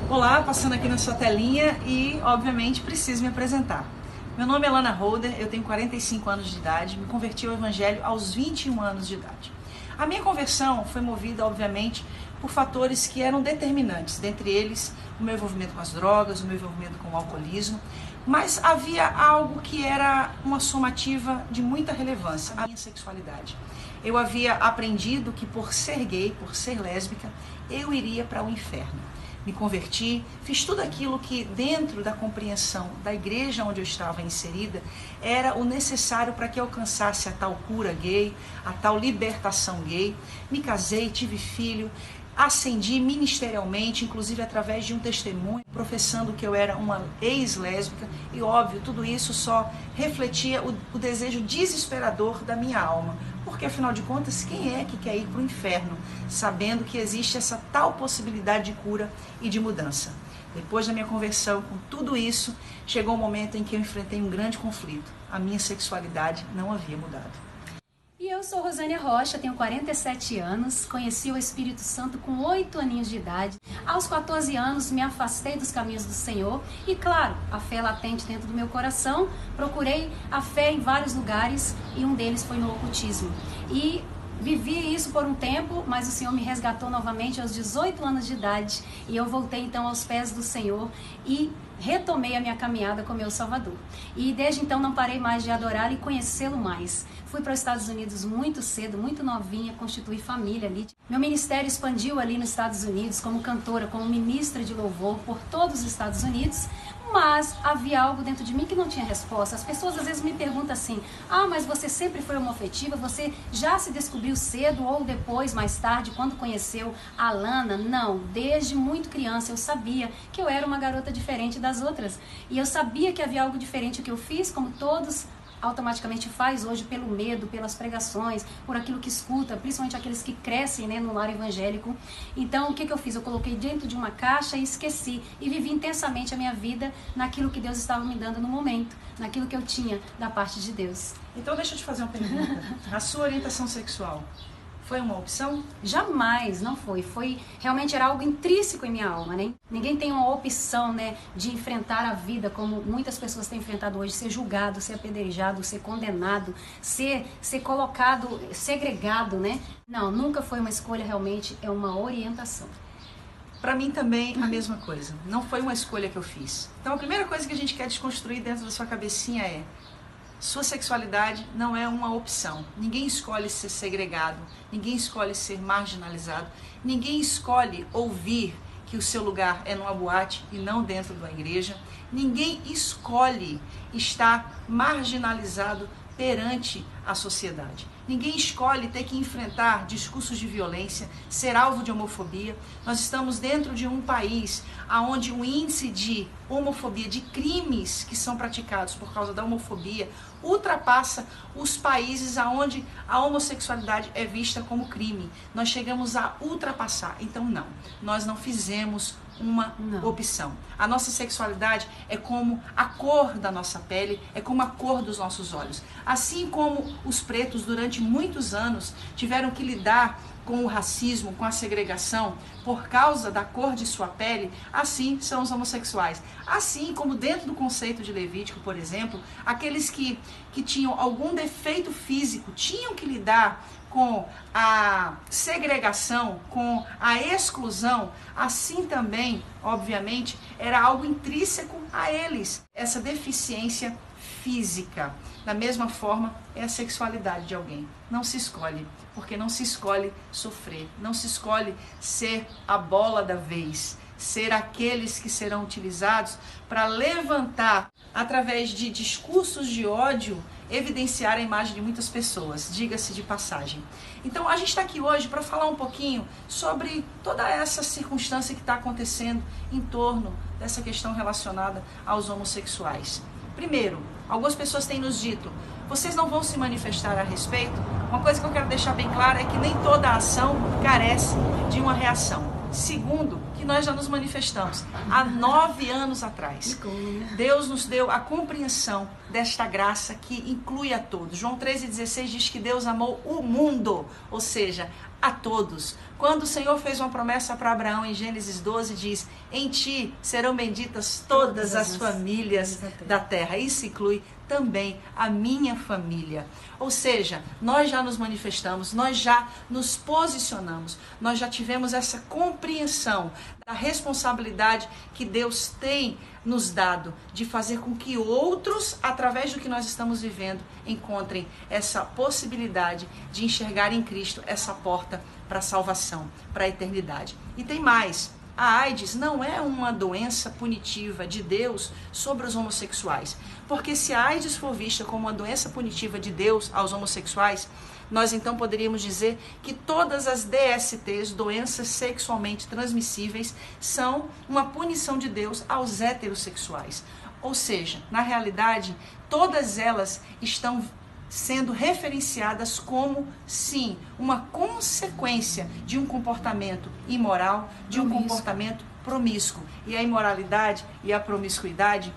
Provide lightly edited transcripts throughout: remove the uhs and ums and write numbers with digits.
Olá, passando aqui na sua telinha e, obviamente, preciso me apresentar. Meu nome é Lana Holder, eu tenho 45 anos de idade, me converti ao Evangelho aos 21 anos de idade. A minha conversão foi movida, obviamente, por fatores que eram determinantes, dentre eles o meu envolvimento com as drogas, o meu envolvimento com o alcoolismo, mas havia algo que era uma somativa de muita relevância, a minha sexualidade. Eu havia aprendido que por ser gay, por ser lésbica, eu iria para o inferno. Me converti, fiz tudo aquilo que dentro da compreensão da igreja onde eu estava inserida era o necessário para que eu alcançasse a tal cura gay, a tal libertação gay. Me casei, tive filho, ascendi ministerialmente, inclusive através de um testemunho, professando que eu era uma ex-lésbica e, óbvio, tudo isso só refletia o desejo desesperador da minha alma. Porque, afinal de contas, quem é que quer ir para o inferno, sabendo que existe essa tal possibilidade de cura e de mudança? Depois da minha conversão, com tudo isso, chegou um momento em que eu enfrentei um grande conflito. A minha sexualidade não havia mudado. E eu sou Rosânia Rocha, tenho 47 anos, conheci o Espírito Santo com 8 aninhos de idade. Aos 14 anos me afastei dos caminhos do Senhor e, claro, a fé latente dentro do meu coração, procurei a fé em vários lugares e um deles foi no ocultismo. E vivi isso por um tempo, mas o Senhor me resgatou novamente aos 18 anos de idade e eu voltei então aos pés do Senhor e retomei a minha caminhada com meu Salvador. E desde então não parei mais de adorá-lo e conhecê-lo mais. Fui para os Estados Unidos muito cedo, muito novinha, constituí família ali. Meu ministério expandiu ali nos Estados Unidos como cantora, como ministra de louvor por todos os Estados Unidos, mas havia algo dentro de mim que não tinha resposta. As pessoas às vezes me perguntam assim: mas você sempre foi homoafetiva? Você já se descobriu cedo ou depois, mais tarde, quando conheceu a Lana? Não, desde muito criança eu sabia que eu era uma garota diferente das outras. E eu sabia que havia algo diferente. O que eu fiz, como todos automaticamente faz hoje, pelo medo, pelas pregações, por aquilo que escuta, principalmente aqueles que crescem, né, no lar evangélico. Então, o que eu fiz? Eu coloquei dentro de uma caixa e esqueci, e vivi intensamente a minha vida naquilo que Deus estava me dando no momento, naquilo que eu tinha da parte de Deus. Então, deixa eu te fazer uma pergunta. A sua orientação sexual foi uma opção? Jamais, não foi. Realmente era algo intrínseco em minha alma, né? Ninguém tem uma opção, né, de enfrentar a vida como muitas pessoas têm enfrentado hoje, ser julgado, ser apedrejado, ser condenado, ser colocado, segregado, né? Não, nunca foi uma escolha, realmente é uma orientação. Para mim também a mesma coisa. Não foi uma escolha que eu fiz. Então a primeira coisa que a gente quer desconstruir dentro da sua cabecinha é: sua sexualidade não é uma opção. Ninguém escolhe ser segregado, ninguém escolhe ser marginalizado, ninguém escolhe ouvir que o seu lugar é numa boate e não dentro da igreja. Ninguém escolhe estar marginalizado perante a sociedade. Ninguém escolhe ter que enfrentar discursos de violência, ser alvo de homofobia. Nós estamos dentro de um país onde o índice de homofobia, de crimes que são praticados por causa da homofobia, ultrapassa os países onde a homossexualidade é vista como crime. Nós chegamos a ultrapassar. Então não, nós não fizemos uma opção. A nossa sexualidade é como a cor da nossa pele, é como a cor dos nossos olhos. Assim como os pretos durante muitos anos tiveram que lidar com o racismo, com a segregação, por causa da cor de sua pele, assim são os homossexuais. Assim como dentro do conceito de Levítico, por exemplo, aqueles que tinham algum defeito físico tinham que lidar com a segregação, com a exclusão, assim também, obviamente, era algo intrínseco a eles, essa deficiência física. Da mesma forma, é a sexualidade de alguém. Não se escolhe, porque não se escolhe sofrer, não se escolhe ser a bola da vez, ser aqueles que serão utilizados para levantar, através de discursos de ódio, evidenciar a imagem de muitas pessoas, diga-se de passagem. Então, a gente está aqui hoje para falar um pouquinho sobre toda essa circunstância que está acontecendo em torno dessa questão relacionada aos homossexuais. Primeiro, algumas pessoas têm nos dito: vocês não vão se manifestar a respeito? Uma coisa que eu quero deixar bem clara é que nem toda ação carece de uma reação. Segundo, que nós já nos manifestamos há 9 anos atrás. Deus nos deu a compreensão desta graça que inclui a todos. João 3,16 diz que Deus amou o mundo, ou seja, a todos. Quando o Senhor fez uma promessa para Abraão em Gênesis 12, diz: em ti serão benditas todas as famílias da terra. Isso inclui também a minha família. Ou seja, nós já nos manifestamos, nós já nos posicionamos, nós já tivemos essa compreensão da responsabilidade que Deus tem nos dado de fazer com que outros, através do que nós estamos vivendo, encontrem essa possibilidade de enxergar em Cristo essa porta para a salvação, para a eternidade. E tem mais. A AIDS não é uma doença punitiva de Deus sobre os homossexuais. Porque se a AIDS for vista como uma doença punitiva de Deus aos homossexuais, nós então poderíamos dizer que todas as DSTs, doenças sexualmente transmissíveis, são uma punição de Deus aos heterossexuais. Ou seja, na realidade, todas elas estão sendo referenciadas como, sim, uma consequência de um comportamento imoral, de um comportamento promíscuo. E a imoralidade e a promiscuidade,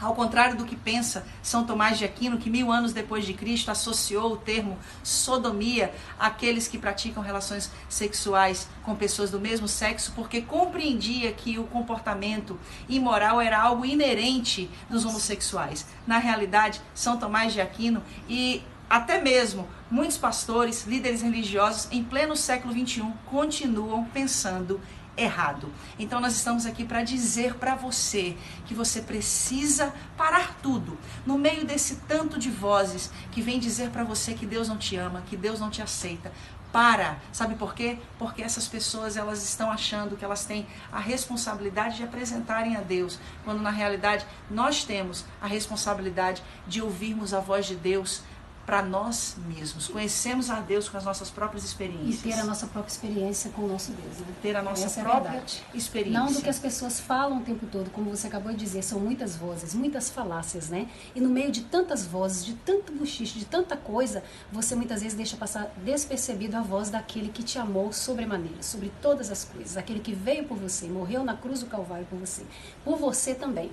ao contrário do que pensa São Tomás de Aquino, que 1000 anos depois de Cristo associou o termo sodomia àqueles que praticam relações sexuais com pessoas do mesmo sexo, porque compreendia que o comportamento imoral era algo inerente dos homossexuais. Na realidade, São Tomás de Aquino e até mesmo muitos pastores, líderes religiosos, em pleno século XXI, continuam pensando errado. Então nós estamos aqui para dizer para você que você precisa parar tudo no meio desse tanto de vozes que vem dizer para você que Deus não te ama, que Deus não te aceita. Para, sabe por quê? Porque essas pessoas, elas estão achando que elas têm a responsabilidade de apresentarem a Deus, quando na realidade nós temos a responsabilidade de ouvirmos a voz de Deus para nós mesmos. Conhecemos a Deus com as nossas próprias experiências. E ter a nossa própria experiência com o nosso Deus. Né? Ter a nossa própria experiência. Não do que as pessoas falam o tempo todo, como você acabou de dizer, são muitas vozes, muitas falácias, né? E no meio de tantas vozes, de tanto buchiche, de tanta coisa, você muitas vezes deixa passar despercebido a voz daquele que te amou sobremaneira, sobre todas as coisas, aquele que veio por você, morreu na cruz do Calvário por você também.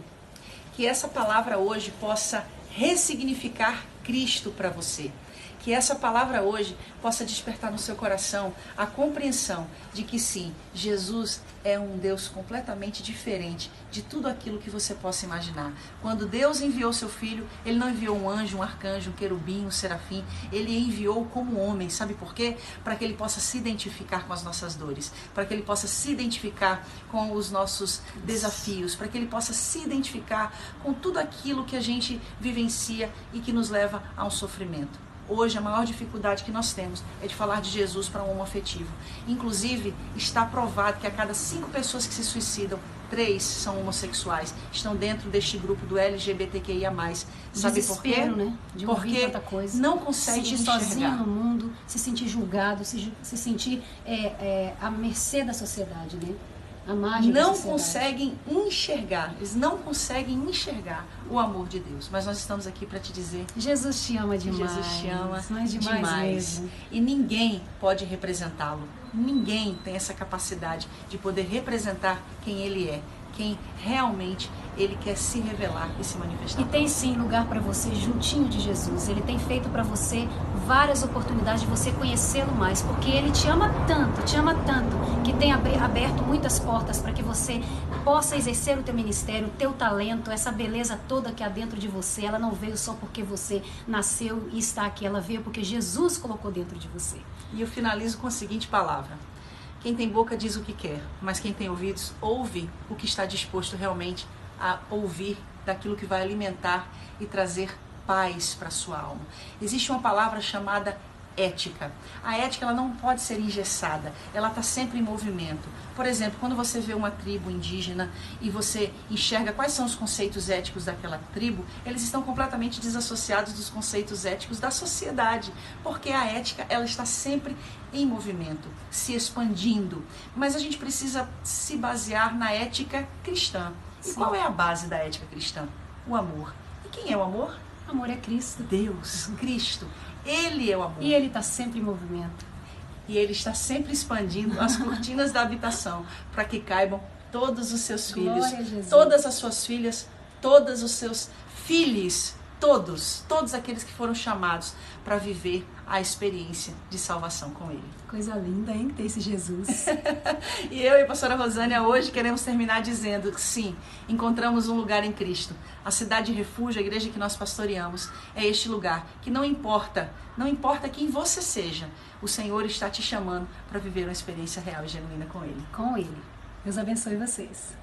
Que essa palavra hoje possa ressignificar Cristo para você. Que essa palavra hoje possa despertar no seu coração a compreensão de que sim, Jesus é um Deus completamente diferente de tudo aquilo que você possa imaginar. Quando Deus enviou seu Filho, Ele não enviou um anjo, um arcanjo, um querubim, um serafim. Ele enviou como homem. Sabe por quê? Para que Ele possa se identificar com as nossas dores, para que Ele possa se identificar com os nossos desafios, para que Ele possa se identificar com tudo aquilo que a gente vivencia e que nos leva a um sofrimento. Hoje, a maior dificuldade que nós temos é de falar de Jesus para um homoafetivo. Inclusive, está provado que a cada 5 pessoas que se suicidam, 3 são homossexuais. Estão dentro deste grupo do LGBTQIA+. Sabe por quê? Né? De porque tanta coisa. Não consegue se sentir sozinho no mundo, se sentir julgado, se sentir à mercê da sociedade, né? Não conseguem enxergar, eles não conseguem enxergar o amor de Deus. Mas nós estamos aqui para te dizer: Jesus te ama demais. Jesus te ama demais. Mesmo. E ninguém pode representá-lo. Ninguém tem essa capacidade de poder representar quem Ele é, quem realmente Ele quer se revelar e se manifestar. E tem sim lugar para você juntinho de Jesus. Ele tem feito para você várias oportunidades de você conhecê-lo mais, porque Ele te ama tanto, que tem aberto muitas portas para que você possa exercer o teu ministério, o teu talento, essa beleza toda que há dentro de você. Ela não veio só porque você nasceu e está aqui, ela veio porque Jesus colocou dentro de você. E eu finalizo com a seguinte palavra: quem tem boca diz o que quer, mas quem tem ouvidos ouve o que está disposto realmente a ouvir daquilo que vai alimentar e trazer paz para a sua alma. Existe uma palavra chamada ética. A ética, ela não pode ser engessada, ela está sempre em movimento. Por exemplo, quando você vê uma tribo indígena e você enxerga quais são os conceitos éticos daquela tribo, eles estão completamente desassociados dos conceitos éticos da sociedade, porque a ética, ela está sempre em movimento, se expandindo. Mas a gente precisa se basear na ética cristã. E Sim. Qual é a base da ética cristã? O amor. E quem é o amor? O amor é Cristo. Deus, Cristo. Ele é o amor. E Ele está sempre em movimento. E Ele está sempre expandindo as cortinas da habitação para que caibam todos os seus filhos, todas as suas filhas, todos os seus filhos todos aqueles que foram chamados para viver a experiência de salvação com Ele. Coisa linda, hein? Ter esse Jesus. E eu e a pastora Rosânia hoje queremos terminar dizendo que sim, encontramos um lugar em Cristo. A cidade de refúgio, a igreja que nós pastoreamos, é este lugar que não importa quem você seja, o Senhor está te chamando para viver uma experiência real e genuína com Ele. Com Ele. Deus abençoe vocês.